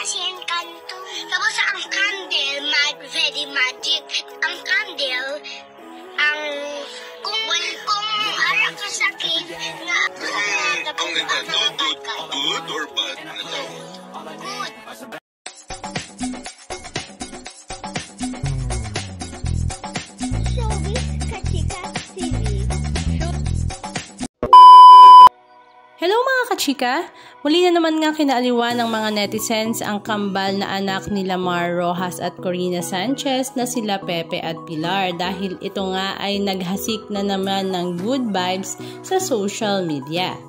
si Encanto. Tapos ang candle, very magic. Ang candle, kung ara ka sa cave na ang Encanto, good or bad na tao? Good. Hello mga kachika! Muli na naman nga kinaaliwan ng mga netizens ang kambal na anak nila Mar Roxas at Corina Sanchez na sila Pepe at Pilar dahil ito nga ay naghasik na naman ng good vibes sa social media.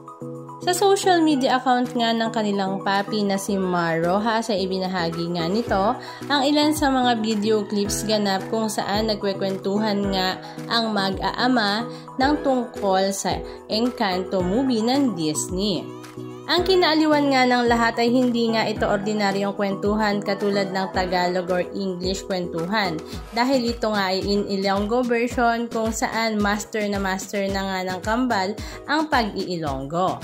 Sa social media account nga ng kanilang papi na si Mar Roxas ay ibinahagi nga nito ang ilan sa mga video clips ganap kung saan nagkwekwentuhan nga ang mag-aama ng tungkol sa Encanto movie ng Disney. Ang kinaaliwan nga ng lahat ay hindi nga ito ordinaryong kwentuhan katulad ng Tagalog or English kwentuhan dahil ito nga ay in Ilonggo version kung saan master na nga ng kambal ang pag-iilonggo.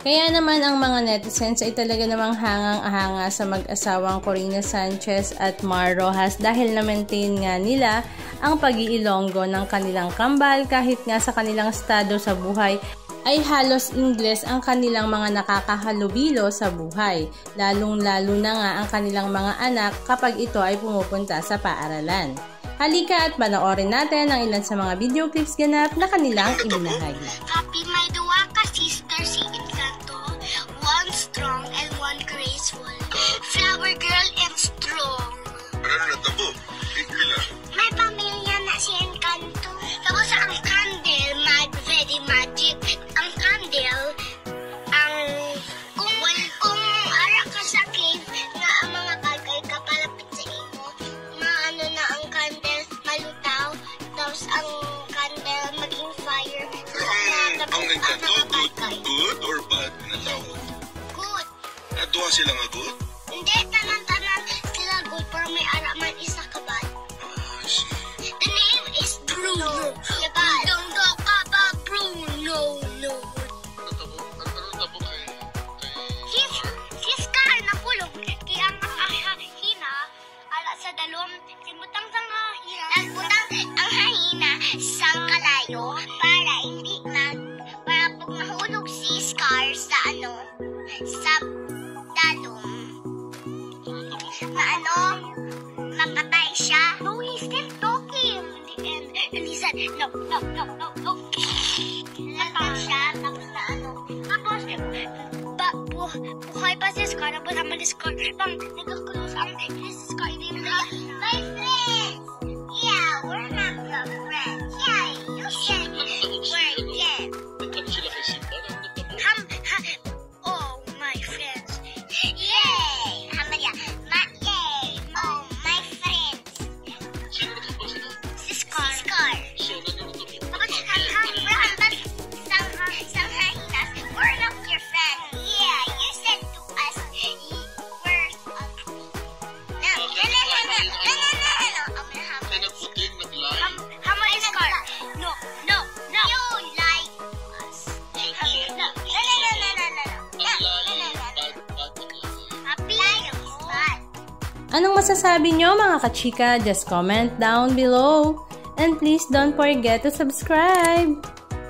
Kaya naman ang mga netizens ay talaga namang hangang-ahanga sa mag-asawang Corina Sanchez at Mar Roxas dahil na-maintain nga nila ang pag-iilonggo ng kanilang kambal kahit nga sa kanilang estado sa buhay ay halos Ingles ang kanilang mga nakakahalubilo sa buhay, lalong-lalo na nga ang kanilang mga anak kapag ito ay pumupunta sa paaralan. Halika at panoorin natin ang ilan sa mga video clips ganap na kanilang ibinahagi. Happy may duwa ka sister si Encanto, one strong and one graceful, flower girl and strong. Ano na tabo? Pilar. May pamilya na si Encanto. Tapos ang candle, very magic. Ang candle, kung ara ka sa cave na ang mga bagay kapalapit sa imo, maano na ang candle malutaw, tapos ang candle maging fire. Ang Encanto, good or bad na tao? Good. Natuwa sila nga good? Hindi, tanan-tanan sila good, pero may ara man isa ka bad. I see. The name is Bruno. Diba? Donggo ka ba, Bruno? No. Ano tabo kay... Si Scar na pulong. Kaya ang hina, ala sa dalom, simbutang sang hina. Nagbutang ang hina sang kalayo para hindi para pag mahulog si Scar sa sa dalom. Makatay siya. No, he's still talking. And he said, no. Nagtang siya, tapos tapos, buhay pa si Scar, tapos naman si Scar, nagkakulong ang si Scar, hindi na, my friends! Yeah, we're not the friends. Yeah, you said we're dead. Ano sila kay Simba? Oh, my friends. Yay! Hamaya, yay! Oh, my friends. Sino nagkapa sila? Si Scar. So, nagkapa sila? We're not your friends. Yeah, you said to us, we're Ay, nagputing, nag-lie? Hama is Scar. No. You lie to us. No. Happy is bad. Anong masasabi nyo mga kachika? Just comment down below. And please don't forget to subscribe.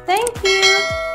Thank you!